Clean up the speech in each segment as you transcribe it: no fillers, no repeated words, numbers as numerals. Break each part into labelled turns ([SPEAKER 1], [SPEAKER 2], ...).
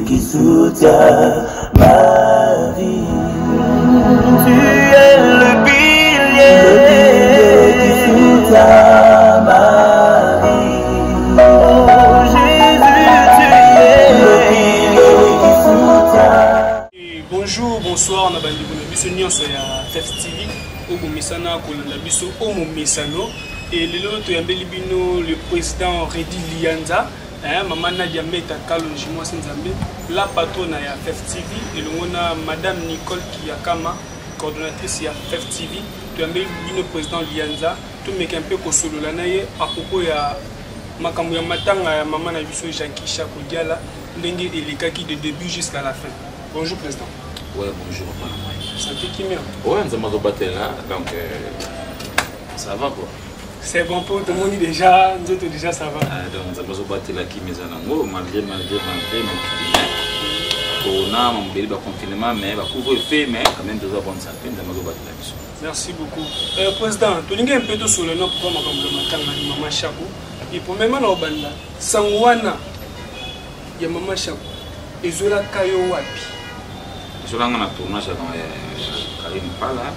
[SPEAKER 1] qui soutient ma vie. Tu es le pilier qui soutient ma vie. Oh Jésus, tu es le pilier qui soutient.
[SPEAKER 2] Bonjour, bonsoir, na bandi bona biso nyonso ya FEF TV obo misana kolanda biso omo misano et lelo to yambeli bino le président Redi Lianza maman Nadia Meta Kalonji Mwasi Nzambe la patronne ya FEF TV et longona madame Nicole Kiyakama coordonnatrice ya FEF TV to yambeli bino président Lianza to meka mpe ko solola na ye à propos ya makambo ya matanga ya maman na biso Jean-Kisha Kodiala ndenge elikaki de début jusqu'à la fin. Bonjour président.
[SPEAKER 3] Ouais, bonjour.
[SPEAKER 2] Santé qui merde.
[SPEAKER 3] Ouais, nous avons battu là, donc ça va quoi.
[SPEAKER 2] C'est bon pour tout le monde déjà, nous autres déjà ça va.
[SPEAKER 3] Donc nous avons battu là qui maison malgré Corona, mon bébé va confinement, mais va couvre-feu, mais quand même deux bonne santé, nous avons battu là.
[SPEAKER 2] Merci beaucoup. Président, tu n'es un peu tout sur le nom pour moi comme le matin, maman Chako. Et pour même en Obanda, Sangwana, il y a maman Chako. Et Zola Kayo Wapi.
[SPEAKER 3] Je suis en tournage avec Karim Pala,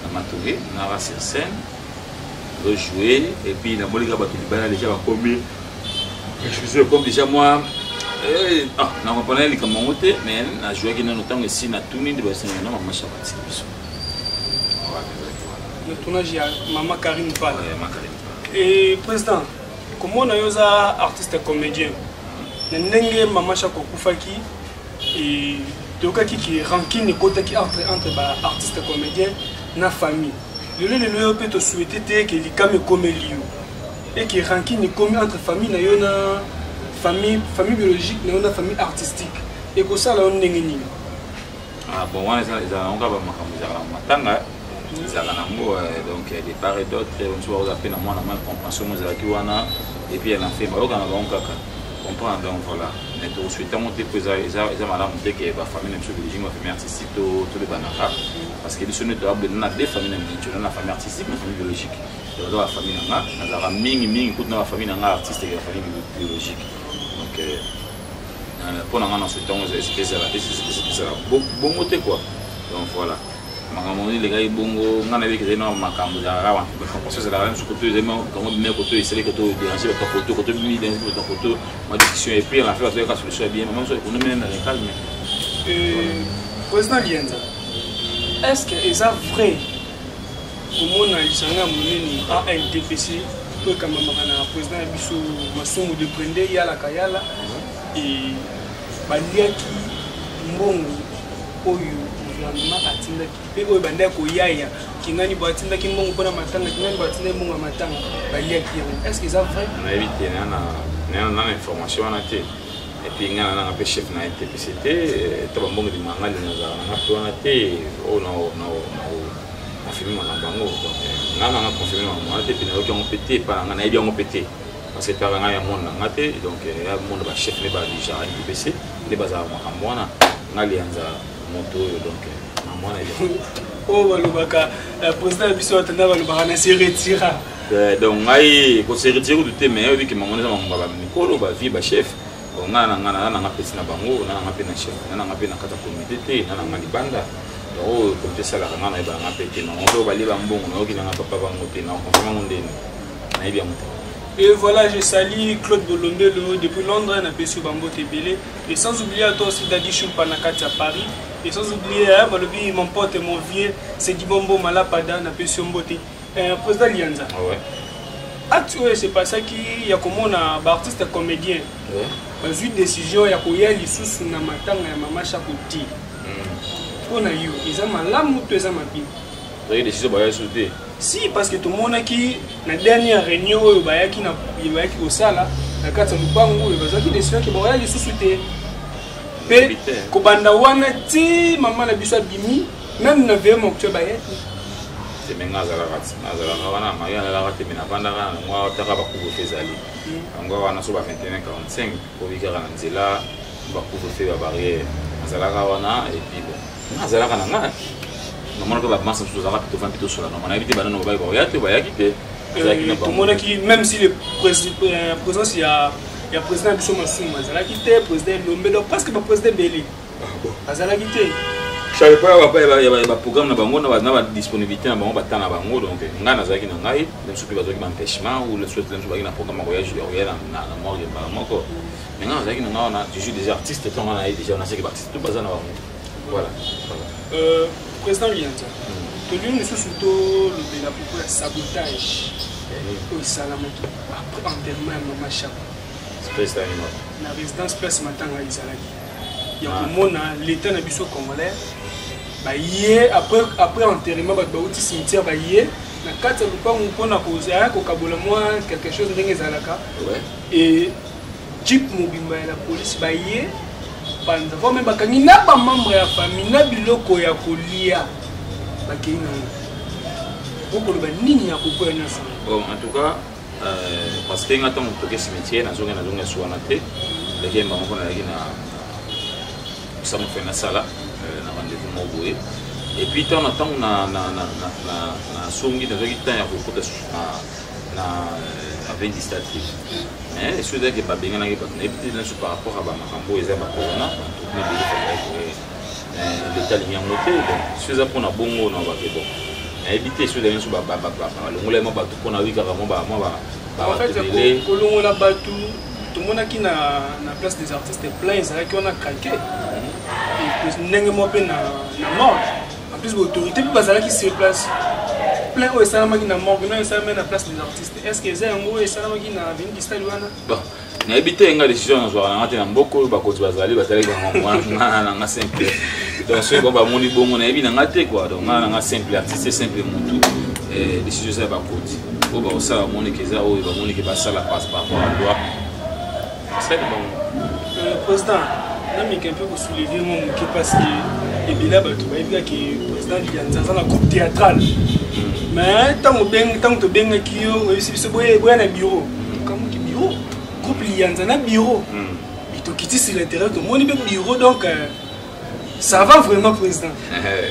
[SPEAKER 3] dans Matoué, on a sur scène, on jouer, et puis la Molika Batouba déjà va combien. Je suis comme déjà moi, on a compris les commandes, mais on a joué qui nous temps ici, on a tourné de bassin, on a marché à partir de ça.
[SPEAKER 2] Le tournage à Maman Karim Pala. Et président, comment on a eu ça artiste comédien? Nenge Maman Chako Koufaki et donc qui ranking côté qui entre artiste comédien na famille. Le peut te souhaiter que les cam comme lieu et qui ranking comme entre famille na yona famille biologique na yona famille artistique et que ça là on nengeni.
[SPEAKER 3] Ah bon on a ba makambo matanga ça na ngo donc des part et d'autres on soit aux appels na moi na mal compréhension moi za ki wana et puis elle a fait ba kana ba on kaka. Donc voilà, nous souhaitons monter que ça madame monter que la famille n'est pas la famille artistique tout le banara parce que nous sommes deux familles la famille artistique et la famille biologique. Donc la famille nanga, nous avons ming toute la famille nanga artiste et la famille biologique. Donc pour nous nous souhaitons que ça bon monter quoi. Donc voilà. Makamoni les gars bongo ngana avec les normes makambo ya rawa parce que c'est la même chose que tu aimes quand on met côté c'est que tu déranger ta photo côté mis dans ta photo ma discussion et puis on a fait la solution bien même ça on met dans le calme
[SPEAKER 2] président Lienza est-ce que c'est vrai au monde na lisanga moneni a NTPC to kama makana président biso masumu de prendre yala kayala et baliaki mbongo oyo gouvernement atindaki pe oyo banda ko yaya kingani batindaki mbongo pona matanga kingani batindaki mbongo matanga baliaki est-ce que ça vrai
[SPEAKER 3] on a évité na information on a été et puis ngana na pe chef na NTPCT to mbongo di mangali na to on a été on a filmé na bango donc ngana na confirmer on a été puis on pété pas ngana bien on pété parce que par ngaya monde na ngate donc ya monde ba chef ne ba déjà NTPC les bazar makamwana ngalianza moto donc maman
[SPEAKER 2] oh balobaka président biso atenda balobaka na se retira
[SPEAKER 3] donc ngai ko se retira du thème mais que maman na mamba mikolo ba vie ba chef ngana na pesi na bango na ngape na chef na ngape na kata comité te na ngani banda donc comme ça la ngana ba ngape te na ndo ba liba mbongo na okina na papa bango te na konfirma ndeni na bien moto.
[SPEAKER 2] Et voilà, je salue Claude Bolondé depuis Londres, on a pu sur Bambo Tébélé. Et sans oublier à toi aussi Dadi Choul Panakati à Paris. Et sans oublier mon pote et mon vieux, c'est Dibombo Malapada, on a pu sur Mbote. Président Lianza.
[SPEAKER 3] Ouais.
[SPEAKER 2] Actuellement, c'est pas ça qu'il y a comme on a artiste comédien. Dans une décision, il y a quoi il y a sous na matanga ya mama Chakoti. On a eu, ils ont malam ou ils ont mapi.
[SPEAKER 3] Vous avez décidé de sauter.
[SPEAKER 2] Si, parce que tout le monde qui, dans la dernière réunion, il y a qui au sala, la carte de Bango, il y a qui décide que il y a sous-souté. Mais, Kobanda Wana, ti, maman la biso bimi, même na VM que tu as
[SPEAKER 3] c'est maintenant la rate. La wana, Maria la rate, mais na bandara, moi, tu as pas couvert Fezali. Encore, on a sur 21:45 pour vivre à Nzela, on va couvrir la barrière. Azalaka wana, et puis bon, Azalaka nanga. Normalement, on va commencer à faire plutôt vendre plutôt sur la normale. On a évité de faire des choses. Tout le monde qui, même si le président, il y a
[SPEAKER 2] ya président biso Masumu azalaki te président Lombe donc presque ba président Belé azalaki te
[SPEAKER 3] je savais pas ba programme na bango na ba disponibilité na bango batana bango donc nga nazalaki na ngai même soki bazaki ba empêchement ou le souhait même soki na programme voyage na morgue ba moko mais nga nazalaki na nga je suis des artistes tant on a déjà on a ces artistes tout bazana bango voilà
[SPEAKER 2] président Lianza to lui nous surtout le la propos sabotage au salamaki après enterrement ya maman Chapa
[SPEAKER 3] président
[SPEAKER 2] na résidence place matanga izalaki ya komona l'état na biso congolais ba yé après enterrement ba bauti cimetière ba yé na kati ya lupango mpona kozala kokabola mwa quelque chose ndenge ezalaka et jeep mobimba ya la police ba yé panza vo même bakangi na ba membre ya famille na biloko ya kolia bakei nango okoloba nini ya kokoya nyonso.
[SPEAKER 3] Bon, en tout cas parce que nga ntango toke cimetière nazonga suwana te leki bango nalaki na sama fe na sala na rendez-vous moko boye et puis ntango na ntango na songi nazwaki temps ya kokota na avec distatif mais esoki ezalaki babenganaki bato nayebi te nyonso par rapport a bamakambo eza bakorona l'état alingi yango te donc so eza mpona bongo na bake bon nayebi te esoki ezalaki nyonso balongolama bato mpona wikaka
[SPEAKER 2] en kolongola bato tomonaki na place des artistes plein ezalaki wana calqué ndenge mo mpe na morgue en plus l'autorité mpe bazalaki sur place plein oyo esalamaki na morgue no esalami na place des artistes est ce que eza yango oyo esalamaki na veni distali wana
[SPEAKER 3] nayebi te nga décision nazwaka nanga te na mboka oyo bakoti bazali batalaki nga nanga simple donc soki bo bamoni bongo nayebi nanga te quoi donc nga nanga simple artiste simple motu décision eza ya bakoti oyo bakosala bamonike eza oyo bamonike basala passe par rapport à loi basali bango
[SPEAKER 2] président namiki un peu kosoulever mo moke parce que ebila bato bayebikaki président Lianza aza na groupe théâtrale mais ntango tobengaki yo oyebisi biso boya na bureau kamoki bureau groupe Lianza na bureau tokiti sur l'intérieur tomoni mpe bureau donc ça va vraiment président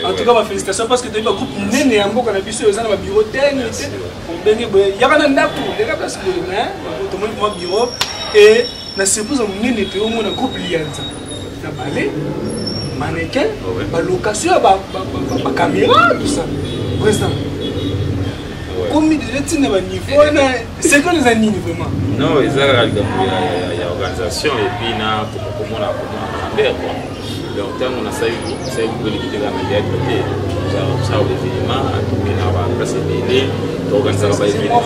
[SPEAKER 2] en tout cas bafélicitation parce que toyebi bagroupe nene ya mboka na biso eza na babureau tene te obenge boye yaka na ndako leka place boye mais tomoni mwa bureau et na surprise monene mpe omona groupe Lianza na ballet mannequin balocation ya bacaméra tout ça président komi déjà ntina baniveau wana sekolo eza nini vraiment
[SPEAKER 3] non ezalaka likambo ya organisation et puis na komona grandeur quoi donc ntango nasali bobeleki te kaka na théâtre te osala baévénement atoke na baplace ebele toorganisaka baévénement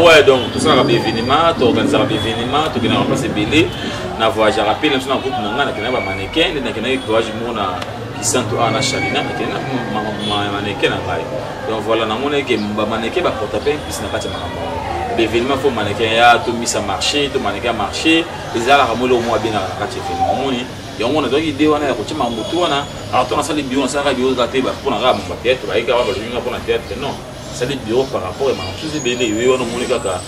[SPEAKER 3] ouais donc tosalaka baévénement toorganisaka baévénement tokendaka baplace ebele na voyageaka mpe nabiso na groupe na ngai nakendaka bamannequin nde nakendaki voyage moko na Kisanto na Chalina nakendaki mannequin na ngai donc voilà namonaki bamannequin baporta mpe mpisi na kati ya makambo l'événement faut mannequin ya to mise à marché to mannequin marché ezalaka molo mwa benaka na kati ya événement omoni yango nazwaki ide wana ya kotima motu wana alors to nasali biro nasalaka biro kaka te mpona kaka bateatre bayika kaka balolinga mpona teatre non nasali biro par rapport ya makambo chose ebele ewe wana omoni kaka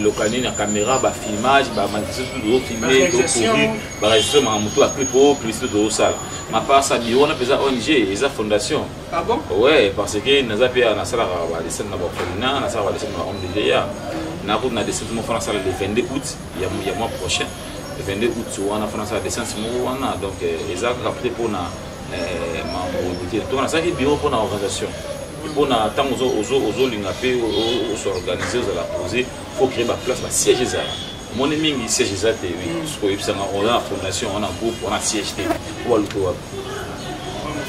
[SPEAKER 3] lokani na caméra bafilmage bamanifestation tozofilme tokori baregistration makambo to baclip o publicité tozosala mapasa biro wana mpenza ONG eza fondation ouais parce que naza mpe nasalaka badescene na baorphelina nasalaka badescene na bahomme de vieillard nakuti na descene mofana nasala le 22 août ya mois prochain le 22 août wana fana nasala descene moko wana donc eza kaka peut mpona mambote to nasalaki biro mpona organisation mpona ntango ozolinga mpe osorganize ozala posé faut créer baplace basiège ezala omoni mingi siège eza te oyebisanga oza na fondation wana groupe wana siège te po baluka wapi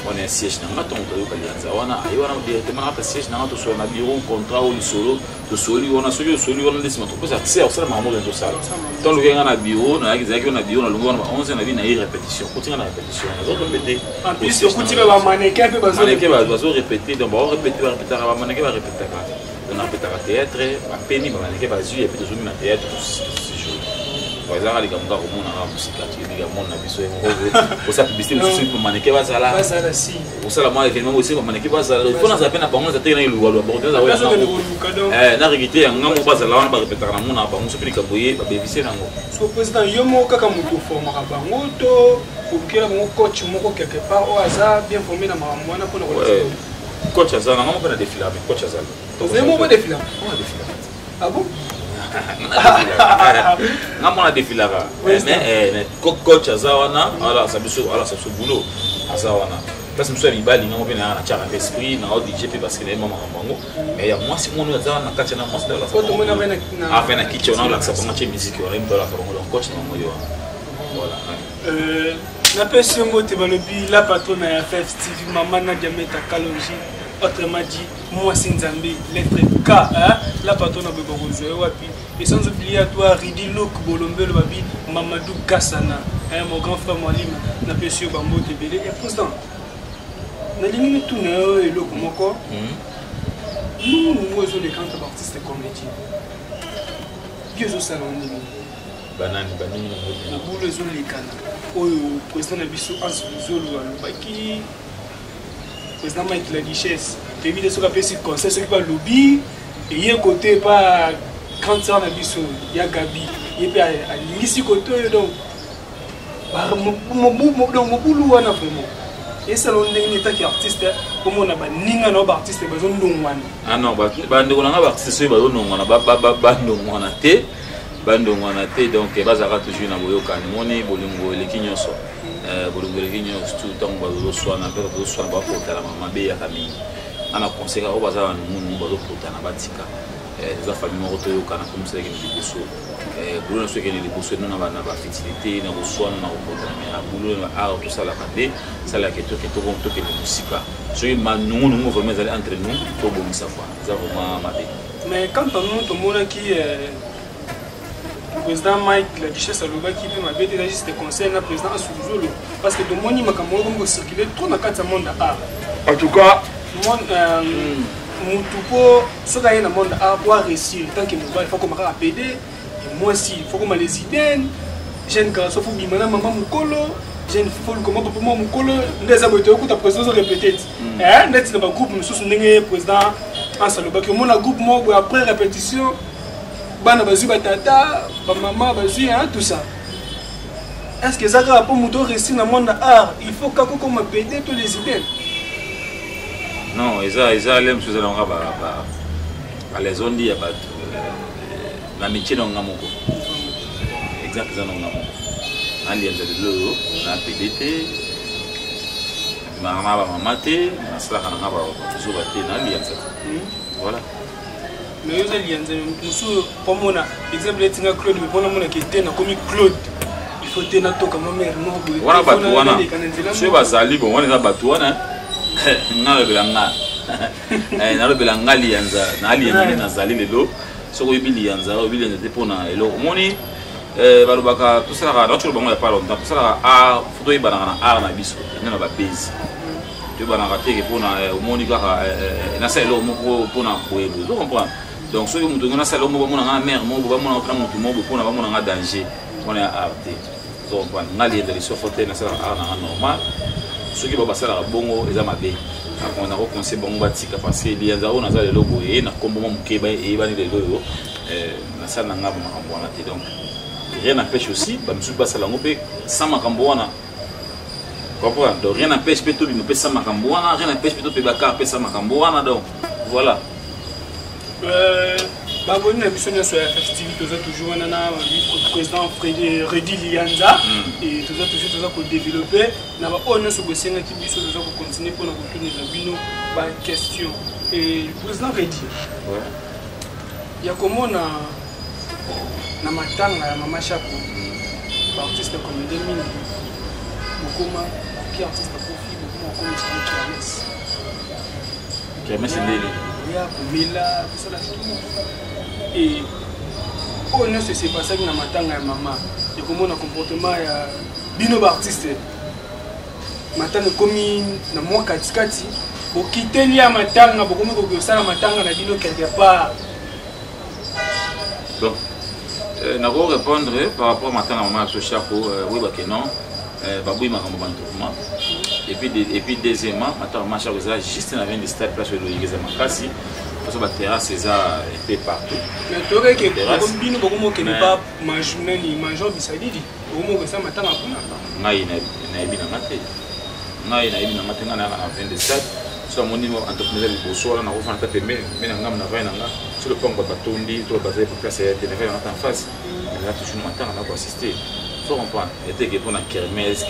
[SPEAKER 3] wana ya siège nanga ntongo toyoka Lianza wana aye wana directement nanga ta siège nanga tosola na bureau contrat oyo lisolo tosoli wana soki osoli wana nde nsima topesa accès osala makambo oyo tosala ntango loki nga na bureau ezalaki na bureau nalongi wana ba 11 na vi na ye répétition kotinga na répétition nazokompete bazorépété donc barépétaka bamaneke barépétaka napetaka théâtre bapeni bamaneke bazwi epe tozomi na théâtre ezalaka likambo kaka komonaka mosika likambo na biso osala publicité mosusu bamaneke bazala osala mwa événement osi bamaneke bazala fo nazala mpe na bango naza teke na elukalwa na réguité yanga mo bazala wana barépétaka na mona bango soki likambo ye babebise nango
[SPEAKER 2] président yo moko kaka moto oformaka bango to okela bango coach moko quelque part oyo aza bien formé na makambo wana mpona
[SPEAKER 3] coach azala nanga mo mpe na défilame coach azala
[SPEAKER 2] ozali moko défilame
[SPEAKER 3] défilame
[SPEAKER 2] ah bon
[SPEAKER 3] ngamona défilera mais coach azawana ala sabiso boulot azawana parce que nous sommes libali ngamo pe na chara esprit na ODG pe parce que les maman bango mais ya moi si mon azawana na kacha na moi de la
[SPEAKER 2] photo mona bena
[SPEAKER 3] na fait na kitchen on la ça pour match musique on aime la faire on coach na moyo voilà
[SPEAKER 2] na person mote balobi la patronne ya FF TV maman na Diameta Kalonji autrement dit moi Sinzambe lettre K la patronne a bebo rejoindre wapi et sans oublier à toi Ridi Look Bolombelo babi Mamadou Kassana mon grand frère Mwalima na person bambo tebele et président na limite tout na et loko moko nous les grands artistes comédien Dieu au salon ni
[SPEAKER 3] banani
[SPEAKER 2] na boule zo lekana oyo président na biso Azulu alobaki président Mike la Duchesse évidemment ce qu'a fait ce conseil ce qui va lobby et il y a côté pas quand ça na biso ya Gabi et puis à l'issue côté donc mon boulot wana vraiment et ça l'on est un artiste comme on a ba ninga no ba artiste ba zo ndongwana
[SPEAKER 3] ah non ba ndeko na ba artiste so ba zo ndongwana ba ndongwana te bandongwana te donc bazaka toujours na boyokani moni bolingo eleki nyonso tout tant bazoswana mpe bazoswana bakotala mabe ya famille ana conseil ko bazala nunu bazokotana batika za famille moko toyokana comme ça ke liboso boulot so ke liboso nona bana ba fertilité na koswana na kokotana mais na boulot na art tout ça la kande ça la que to ke musika so manungu vraiment aller entre nous to bomisa quoi ça vraiment mabe
[SPEAKER 2] mais quand on tout monde qui président Mike la Duchesse alobaki pe ma bête juste des conseils na président Azulu parce que de moni makambo comme circuler trop na kati monde art
[SPEAKER 3] en tout cas
[SPEAKER 2] mutupo so ka na monde art pour réussir tant que il faut comme à PD et moi aussi il faut comme les idées jeune garçon faut bimana maman mukolo jeune faut comment papa mukolo ndeza boto ko ta président répéter net na ba groupe mususu ndenge président Azulu mon groupe mo après répétition bana bazu batata ba maman bazu tout ça est-ce que ça va pour moto réussir dans monde art il faut kako comme péder tous les idées
[SPEAKER 3] non eza lem chose longa ba les zones ya bato na métier longa moko exact ça longa moko ali ya zelo na PDT mama ba mamate na sala kana ba zo baté na ali ya ça voilà mais
[SPEAKER 2] vous allez dire pour mon exemple les tinga Claude mais pour mon qui était na comme Claude il faut tenir to comme mère non
[SPEAKER 3] wana batu wana so bazali bon wana batu wana ngalo belanga na belanga lianza na alianza na zali lelo so ko ibili yanza ibili yanza pona elo moni balobaka tout ça la tu bango ya pas longtemps tout ça a photo ibana na biso na ba base tu bana raté que pona moni ka na ça elo mo pona koebo tu comprends donc so mutu ngona sala mo bamona nga mère mo bamona ka mutu mo pona bamona nga danger on est arté donc ngali de so photo na sala na normal ce qui va sala bongo eza mabe on a reconnaissé bongo batika parce que lianza on za le logo et na kombo mo mukeba e bani le logo na sala ngaba makambo wana te donc rien n'empêche aussi ba musu ba sala ngope sans makambo wana comprendre donc rien n'empêche peut tout bi pe sans makambo wana rien n'empêche peut tout pe bakar pe sans makambo wana donc voilà
[SPEAKER 2] baboni na biso nyonso ya FF TV toza toujours wana na président Redi Lianza et toza toujours toza kodévelopper na baoyo nyonso bosengaki biso toza kocontinue mpona kotunela bino baquestion et président Redi ya komona na matanga ya mama Chapo baartiste comédien mingi bokoma ki artiste akofi bokoma okomi
[SPEAKER 3] Kermesse ndeli
[SPEAKER 2] ya komela tosala et on ne se sait pas ça na matanga ya mama et comment na comportement ya bino ba artiste matanga komi na mwa katikati bokiteli ya matanga bokomi kokosala matanga na bino quelque part
[SPEAKER 3] donc na ko répondre par rapport à matanga mama so Chapo oui ba que non baboui makambo bantourma et puis deuxièmement matanga mama Chapo ça juste na 20 stade place le yigeza makasi parce que la terrasse est un peu partout.
[SPEAKER 2] Mais tu vois que comme bino beaucoup qui n'est pas majeur ni major bisadidi, beaucoup que ça matin à puna.
[SPEAKER 3] Ngai na ibina mate. Ngai na ibina mate ngana na 27. So moni entrepreneur liboso na ko fana tape mais na ngam na vai na nga. sur le pont Batondi, tout le bazar pour place et téléphone en face. Mais là, toujours matin, on a pas assisté. Faut comprendre. Il était pour la kermesse,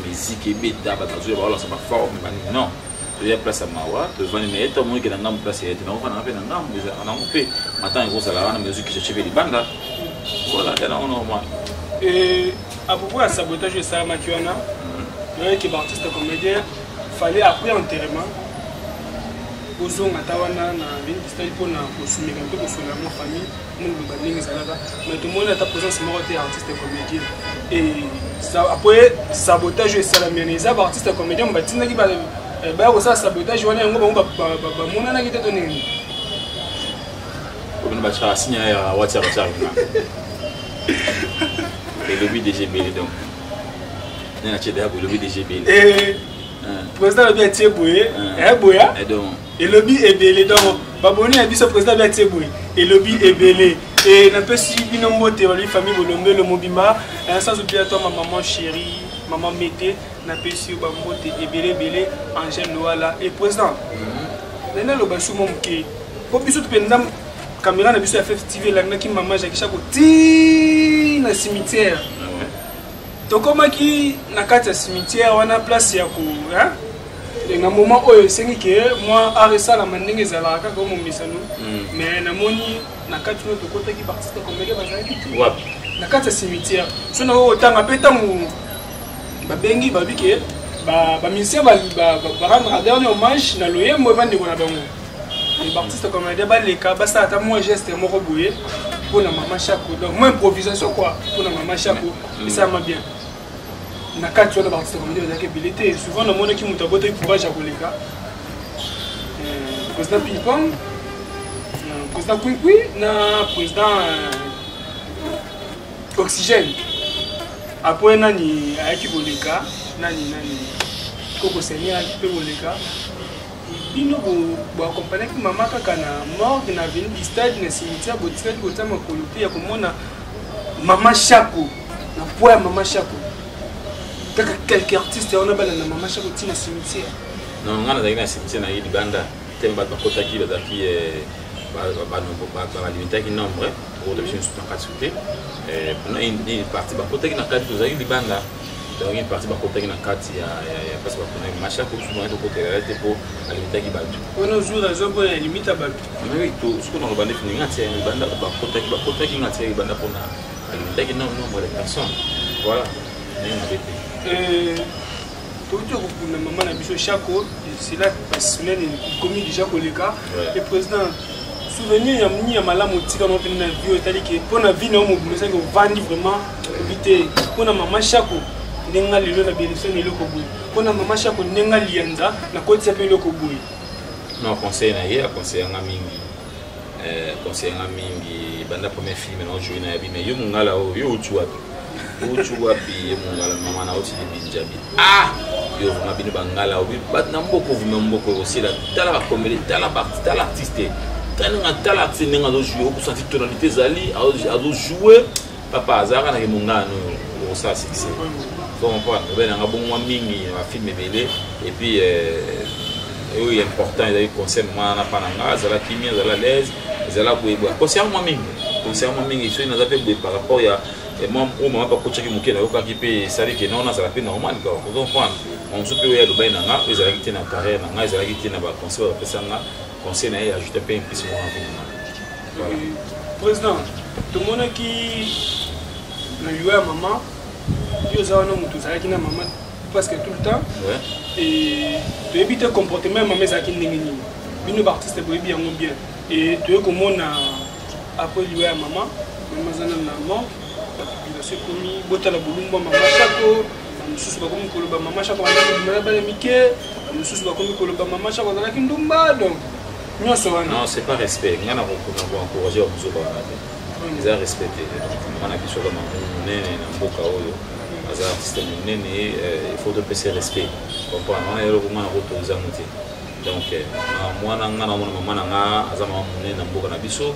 [SPEAKER 3] musique, et bêta, batazou, voilà, ça va fort, mais non. Il y a place à Mawa, tu vas venir, tout le monde qui est dans la place, et tu vas en faire dans la maison, matin, il faut la musique qui se cheville les bandes. Voilà, c'est normal.
[SPEAKER 2] Et à propos de sabotage de Sarah Makiwana, il y a des artistes comédiens, il fallait après enterrement. Ozo ngatawana na vini style pour na consommer un peu pour la famille nous baninga zalaka mais tout le monde a ta présence morte artiste comédien et ça après sabotage et salamianiza artiste comédien batina ki ba ko ça sabotage wana ngo ba mona na kite tonini
[SPEAKER 3] on va faire signer à WhatsApp et le DGB donc na cheda le DGB
[SPEAKER 2] et président bien Tieboye boya
[SPEAKER 3] et donc
[SPEAKER 2] et lobby est belé donc baboni a dit ce président bien Tieboye et lobby est belé et n'a pas si binombo théorie famille bolombe le mobimba sans oublier toi ma maman chérie maman Mété n'a pas si bambo et belé Angèle Loala et président nena lo basu momke ko biso to pendam caméra na biso FF TV la na ki maman Jacques Chako ti na cimetière tokoma ki na kati ya cimetière wana place ya ko hein na moment oyo sengi ke moi arrêta la mandenge ezalaka ko mo misano mais na moni na kati no tokota ki artiste comédien bazali ki
[SPEAKER 3] wapi
[SPEAKER 2] na kati ya cimetière so na otanga peta mu babengi babike ba musicien ba rendre dernier hommage na loyembo bande ko na bango les artistes comédiens ba leka ba ça ta moi geste moko boye pour la maman Chako donc moi improvisation quoi pour la maman Chako et ça m'a bien na kati wana artiste comédien bazaki bilité souvent na mona ki muta bote courage à koleka président ping-pong président Quinkui na président oxygène après nani ayaki koleka nani koko seigneur pe koleka bino bo accompagner ki mama kaka na morgue na vini du stade na cimetière botikaki kotama kolopi ya komona mama Chako na poids mama Chako kaka quelques artistes on a bala na mama Chako tina cimetière
[SPEAKER 3] non ngana zaki na cimetière na yidi banda temba bakotaki bazaki balimitaki nombre pour de choses dans katsuté pour une partie bakotaki na kati tozaki libanda donc une partie bakotaki na kati ya parce que bakona mama Chako souvent to côté réalité pour alimitaki batu
[SPEAKER 2] on jour raison pour limite à batu
[SPEAKER 3] mais tout ce qu'on a bandé fini ngati ya libanda bakotaki ngati ya libanda pour na alimitaki nombre de personnes voilà tout
[SPEAKER 2] le maman na biso Chako c'est là parce que commis déjà koleka le président souvenir ya muni ya malamu tika no pena vie etali ke pona vie na mo message ko vandi vraiment vite pona maman Chako ndenga lelo na bénéfice ni loko boy pona maman Chako ndenga lianza na koti ya pe loko boy
[SPEAKER 3] non conseil na ye conseil nga mingi banda premier film na jouer na yabi mais yo mungala o yo uchuwa wapi mungala mama na oti binjabi yo mabini bangala obi bat na mboko vume mboko aussi la tala ba comédie tala artiste tala artiste nga do jouer pour sentir tonalité zali a do jouer papa azaka na mungano o ça c'est donc on ben nga bon mingi na film belé et puis oui important il y a conseil mana pananga zala kimia zala l'aise zala boyeba conseil mingi so ina zape par rapport ya et moi au moment pas coacher qui mukela yo ka kipe sali ke non na zala pe normal quoi on comprend on se peut y aller na nga ezala ki na carrière na nga ezala ki na ba conseil ba pesanga conseil na ya ajouter pe plus moi voilà
[SPEAKER 2] président tout le monde qui na lieu maman yo za wana mutu zala ki na maman parce que tout le temps et tu évites comportement maman za ki ndenge ni bino ba artiste boy bien bien et tu comment na après lieu maman zana na mort population komi botala bulumba mama Chako mususu bakomi koloba mama Chako bana bana mike mususu bakomi koloba mama Chako zalaki ndumba donc nyonso wana
[SPEAKER 3] non c'est pas respect ngana ko encourager au muzo ba ils ont respecté on a biso kama nene na mboka oyo aza artiste nene il faut de passer respect comprendre on a yelo kuma na kotoza muti donc mwana ngana mama nga aza mama nene na mboka na biso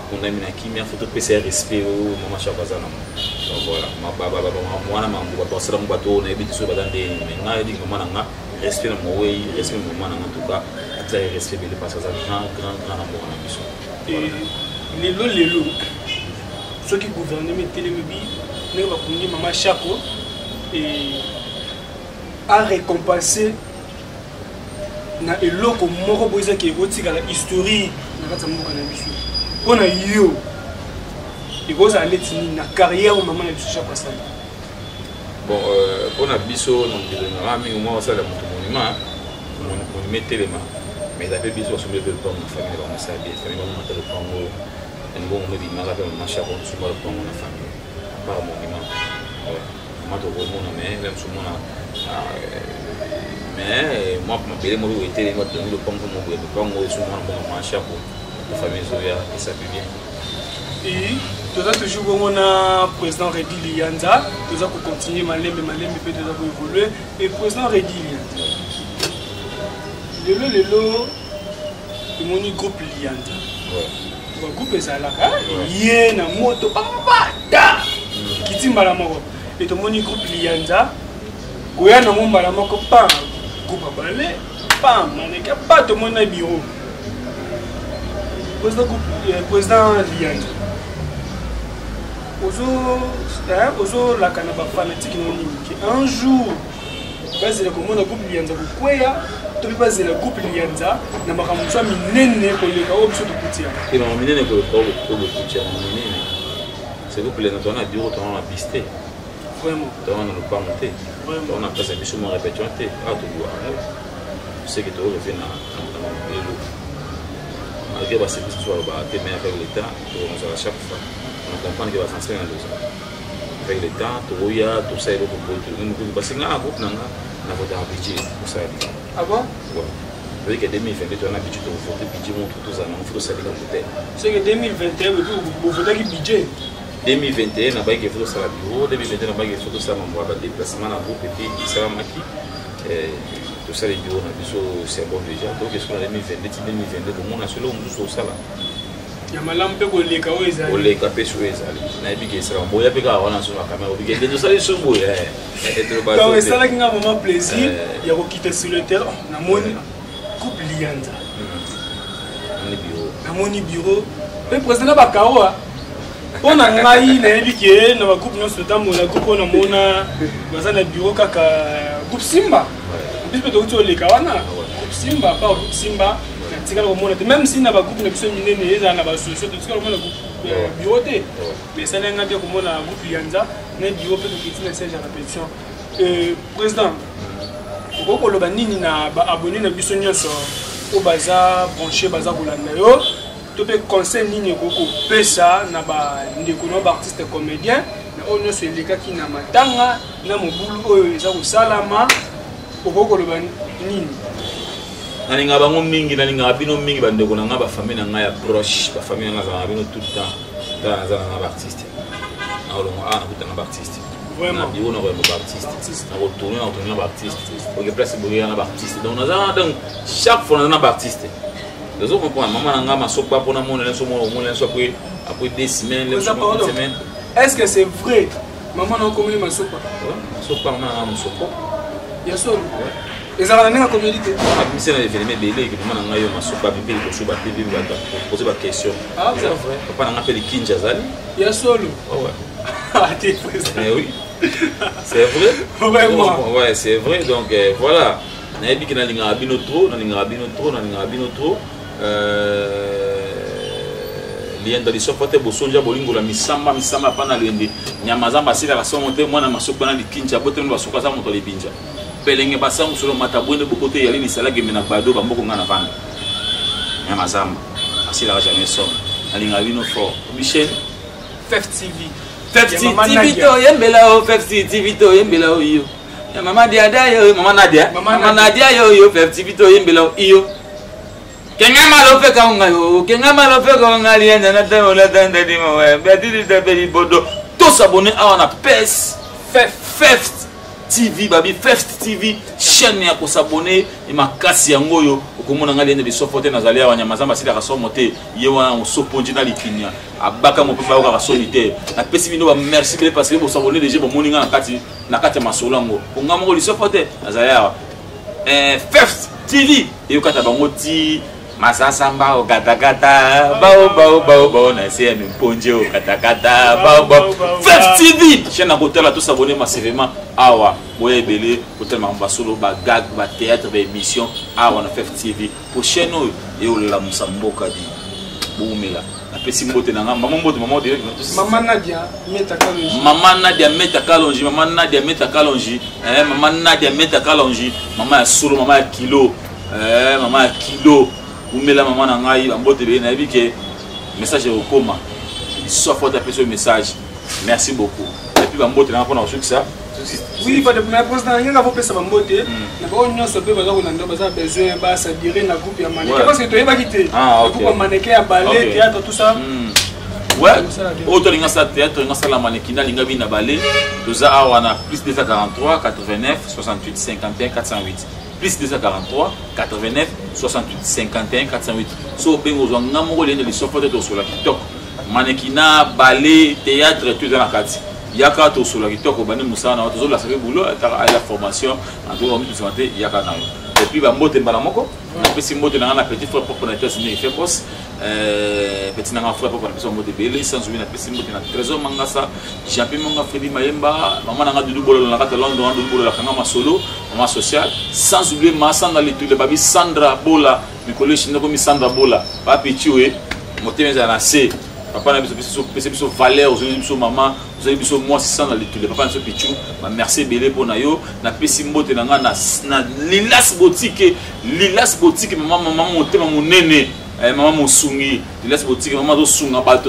[SPEAKER 3] on a mis la kimia faut passer respect au mama Chako aza na donc voilà ma baba mwana mangu ba tosela mu bato na ebiti so badande nga yedi mama nga respect na mowe respect mama nga en tout cas ça respect bele parce que ça grand amour na biso
[SPEAKER 2] Et lelo ceux qui gouvernent mes télémébi ne va punir maman Chako et a récompensé na eloko moko boza ki botika la historique na kata moko na biso pona yo et boza letini na carrière maman na biso Chako Sali.
[SPEAKER 3] Bon pona biso donc de rami au moins ça la monument monument téléma mais d'après biso sur le plan de famille on ça bien famille on monte le plan et bon on dit maga ben marcher on sur le plan de famille par monument moi to vraiment mais même sur mon mais moi ma belle moi était moi donner le plan comme moi le plan moi sur mon marcher pour la famille Zoya et ça peut bien.
[SPEAKER 2] Et tu as toujours mon président Redi Lianza, tu as continuer malembe peut tu as évoluer et président Redi Lianza. Lelo mon groupe Lianza. Le groupe est là il na moto papa kiti mbala moko et to mon groupe Lianza goya na mon mbala moko pa groupe balé pa maneka pas to mon bureau. Président Lianza ozo la kanaba fanatique un jour base le comment le groupe Lianza kukwea to base le groupe Lianza na makamutwa minene ko le ka option de kutia
[SPEAKER 3] et non minene ko le kutia minene c'est groupe Lianza on a bureau on a pisté
[SPEAKER 2] vraiment
[SPEAKER 3] on ne pas monter on a passé biso mon répétition té à tout voir c'est que tu refais na malgré que c'est soit mais avec l'état on à chaque fois on comprend que va s'inscrire dans 2 ans avec l'état tout ya tout ça est pour nous parce que là groupe nanga na voter un budget pour ça.
[SPEAKER 2] Ah bon?
[SPEAKER 3] Ouais. Avec 2022 on a budget pour voter budget montre tout ça non faut ça les côté.
[SPEAKER 2] C'est que 2021 vous votez qui budget
[SPEAKER 3] 2021 na ba que faut ça la bureau 2021 na ba que faut ça mon va déplacement na groupe et puis ça va maki tout ça les bureaux na biso c'est bon déjà donc est-ce qu'on a 2022 pour mon national on tout ça là
[SPEAKER 2] ya malampe ko leka o ezali
[SPEAKER 3] o leka pe so ezali na biki sera boya pe ka wana sur la caméra biki de ça les so boya
[SPEAKER 2] donc ça là kinga moment plaisir ya ko quitter sur le terrain na moni coupe Lianza na moni bureau pe président ba kawa pona ngai na biki na ba coupe non sotambo na coupe na mona baza na bureau kaka coupe Simba bis pe to leka wana coupe Simba pas coupe Simba même si na ba groupe na biso minene eza na ba solution tout ce qu'on a bureau té mais ça n'a bien comme na groupe Lianza na bureau peut que tu siège à répétition président ko loba nini na ba abonné na biso nyonso o baza branché baza kolanda yo to pe conseil nini ko pesa na ba ndeko no ba artiste comédien na ono se leka ki na matanga na mobulu oyo eza ko salama ko loba nini nalinga bango mingi nalinga bino mingi bandeko na nga ba famille na nga ya proche ba famille na nga bino tout le temps dans un artiste alors na kutana ba artiste vraiment bio na ba artiste na retourner ba artiste ok place boya na ba artiste donc donc chaque fois na ba artiste les autres comprendre maman na nga masopa pona mon na so après 2 semaines les semaines est-ce que c'est vrai maman na communique masopa masopa maman na masopa ya solo les Arabes ont communiqué. C'est un événement belé que nous avons eu un souper bébé pour souper bébé pour poser des questions. Ah c'est vrai. Papa n'a pas appelé Kinjazali. Il y a solo. Ouais. Ah t'es vrai. Oui. C'est vrai. Vraiment. Ouais c'est vrai donc voilà. Na ebi kina linga abino trop, na linga abino trop. Lienda li sofote bosonja bolingo la misamba pana lende. Nyamazamba sila la somonte mwana masopa na likinja bote ndo basoka za moto libinja. Pelenge basangu solo matabwende bokote yali ni salage mena bado bamboko ngana vana nyamazamba asila ka jamais so alinga bino fort Michel FF TV to yembela o FF TV to yembela o iyo ya mama Diada yo mama Nadia yo FF TV to yembela o iyo kenga malo fe ka nga lienda na ta ola tanda di mo betili ta beli bodo to s'abonner à na PES FF TV babi First TV chaîne ya ko s'abonner et makasi yango yo okomona ngali ende bisofote na zalia wanyamazamba sila ka somote yewa osoponji na likinya abaka mo pemba ka solitaire na pesi bino ba merci bien parce que bo s'abonner déjà bo moninga na kati masolango ngamo ko lisofote na zalia First TV et kata bango ti
[SPEAKER 3] Masasamba au katakata, bao na c'est un ponje au katakata, bao. FEF TV, chaîne à côté là tout s'abonner massivement. Awa, boye belé, hôtel mamba solo, ba gag, ba théâtre, ba émission. Awa na FEF TV. Pour chaîne et au la musamboka di. Boumela. Na pesi mbote na ngamba, maman direct.
[SPEAKER 2] Maman Nadia Meta Kalonji.
[SPEAKER 3] Maman Nadia Meta Kalonji, maman Nadia Meta Kalonji. Maman Nadia Meta Kalonji. Maman solo, maman kilo. Maman kilo. Vous mettez la maman dans l'aïe, en botte de l'aïe, que message est au coma. Il soit fort taper ce message. Merci beaucoup. Et puis, en botte, on a reçu ça.
[SPEAKER 2] Oui, pas de première pose dans rien à vous passer en botte. La bonne union se peut avoir besoin de s'adhérer à la groupe et à mannequin. Parce que tu n'as pas quitté. Le groupe à mannequin, à ballet, théâtre, tout ça.
[SPEAKER 3] Ouais, autant il y a ça théâtre, il y a ça la mannequin, il y a bien ballet. Nous avons plus de 43, 89, 68, 51, 408. Plus 243, 89, 68, 51, 408. So, ben, vous avez un amour de l'histoire sur la TikTok. Mannequinat, ballet, théâtre, tout dans la carte. Il y a qu'à sur la TikTok, on a Moussa, on a toujours la boulot, la formation, en tout cas, on a santé, il y a qu'à et puis, on a un balamoko. On a un petit frère pour qu'on ait fait poste. Petit frère pour qu'on ait fait mot de belé, sans oublier un petit mot de trésor mangasa. J'ai appelé mon Freddy Mayemba, maman a du double dans la carte Londres, du double la Kangama solo, maman social. Sans oublier Massan dans l'étude, le babi Sandra Bola, mes collègues chinois comme Sandra Bola, papi tué, moté mes anacés. Papa n'a pas de valeur, vous avez besoin maman, vous avez besoin moi, c'est ça dans l'étude. Papa n'a pas de merci belé pour nayo, na pesi mbote na nga na lilas boutique, maman monté maman nene, maman mon sungi, lilas boutique, maman do sunga ba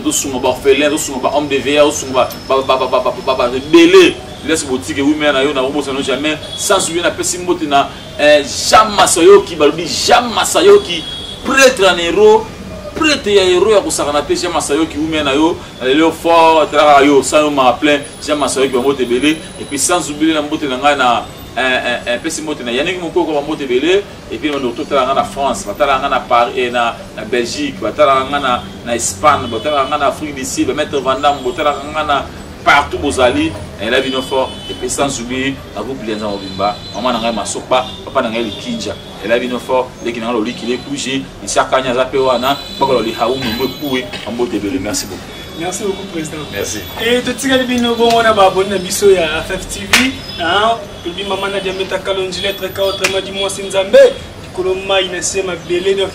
[SPEAKER 3] orphelin, do sunga ba homme de veilleur, do sunga ba belé, lilas boutique oui mais na yo na robo ça non jamais, sans oublier na pesi mbote na Jean Masayoki, balobi Jean Masayoki, prêtre en héros. Prêtre ya héros ya kusakana pe Jean Masayoki ou na yo le fort tra yo ça yo m'a plein Jean Masayoki ba mote belé et puis sans oublier la mote na na un petit mote na Yannick Moko ko mote belé et puis on retourne na France batala na Paris na Belgique batala na Espagne batala na Afrique du Sud mettre Vandam batala na partout bozali et la vino fort et puis sans oublier la groupe Lianza Obimba maman na ngai masopa papa na ngai likinja et la vino fort les qui na lo likile kuji isakanya za pe wana bakolo li hawu mo poué en mot de belé. Merci beaucoup.
[SPEAKER 2] Merci beaucoup président.
[SPEAKER 3] Merci.
[SPEAKER 2] Et tout tika bino bon on a ba abonné na biso ya FEF TV hein puis maman Nadia Meta Kalonji lettre ka autrement dit moi Sinzambe koloma ina sema belé donc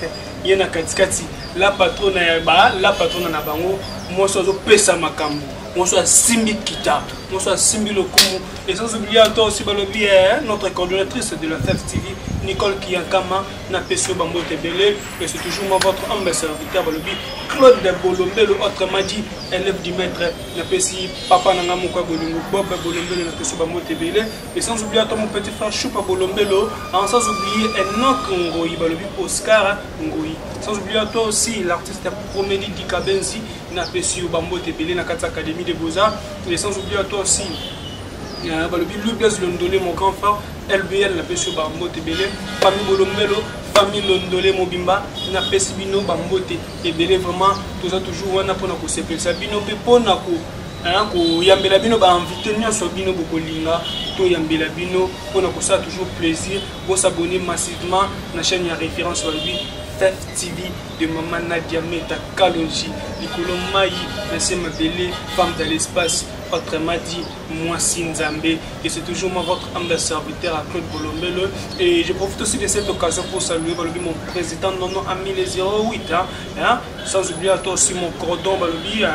[SPEAKER 2] yena katikati la patronne ya ba la patronne na bango moi so zo pesa makambo. On soit Simbi Kita, on soit Simbi Lokumu, et sans oublier à toi aussi notre coordonnatrice de la FEF TV, Nicole Kiyankama, n'a pas su Bambo Tebele, et c'est toujours moi votre homme serviteur, Claude de Bolombelo, autrement dit, élève du maître, n'a pas su Papa Nangamouka Bolongo, Bob Bolombelo, n'a pas su Bambo Tebele, et sans oublier à toi mon petit frère Choupa Bolombelo, sans oublier un autre Ngoï, Oscar Ngoï. Sans oublier à toi aussi l'artiste Promélie Dikabenzi, n'a pas su Bambo Tebele, n'a pas Académie des Beaux-Arts, et sans oublier à toi aussi Louis Blaise Londolé, mon grand frère, LBL, n'a pas su Bambo Tebele, famille Bolombelo, famille Londolé, Mobimba, n'a pas su Bino Bambo Tebele, vraiment, tout ça toujours, on a pour nous séparer, ça Bino Peponako, Yambela Bino, invité nous sur Bino Bokolinga, to Yambela Bino, on a pour ça toujours plaisir, pour s'abonner massivement à la chaîne, il y a référence sur lui. FEF TV de Maman Nadia Meta Kalonji, Nicolas Maï, Nassim Mabele, femme de l'espace, autrement dit, moi Sinzambe, et c'est toujours moi votre ambassadeur à Claude Bolombelo. Et je profite aussi de cette occasion pour saluer mon président Nono Ami les 08, hein, sans oublier à toi aussi mon cordon Balobi,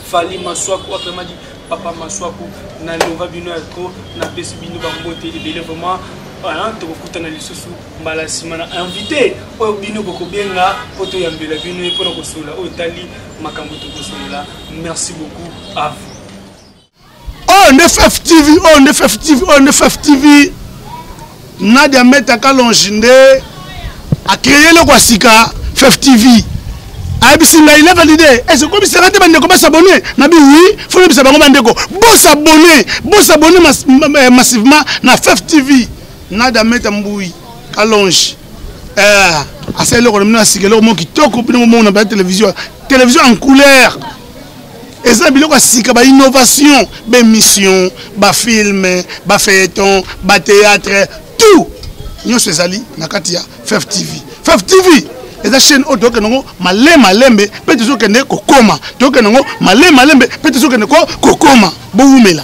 [SPEAKER 2] Fali Maswaku, autrement dit, Papa Maswaku, Nalova Bino Atro, Napesi Bino Bambote, les vraiment. Voilà, tu vas écouter invité au Bino Bokobenga, Poto Yambela Bino et Pono Kosola, Otali, Makamboto Kosola. Merci beaucoup à vous.
[SPEAKER 4] On est FEF TV, on est FEF TV, on est FEF TV. Nadia Meta Kalonji a créé le Kwasika FEF TV. Abisinga il a validé. Et c'est comme si c'était bandeko pas s'abonner. Nabi oui, faut que s'abonner bandeko. Bon s'abonner massivement na FEF TV. Nadia Meta Mboui Kalonji. C'est le rôle de Sigelo qui toque au moment où on a la télévision en couleur. Et ça, il y a une innovation, des missions, des films, des feuilletons, des théâtres, tout. Nous sommes allés dans FEF TV. Fef TV eza chaîne oyo tokende yango malembe mpe tozokende kokoma tokende yango malembe mpe tozokende kokoma bowumela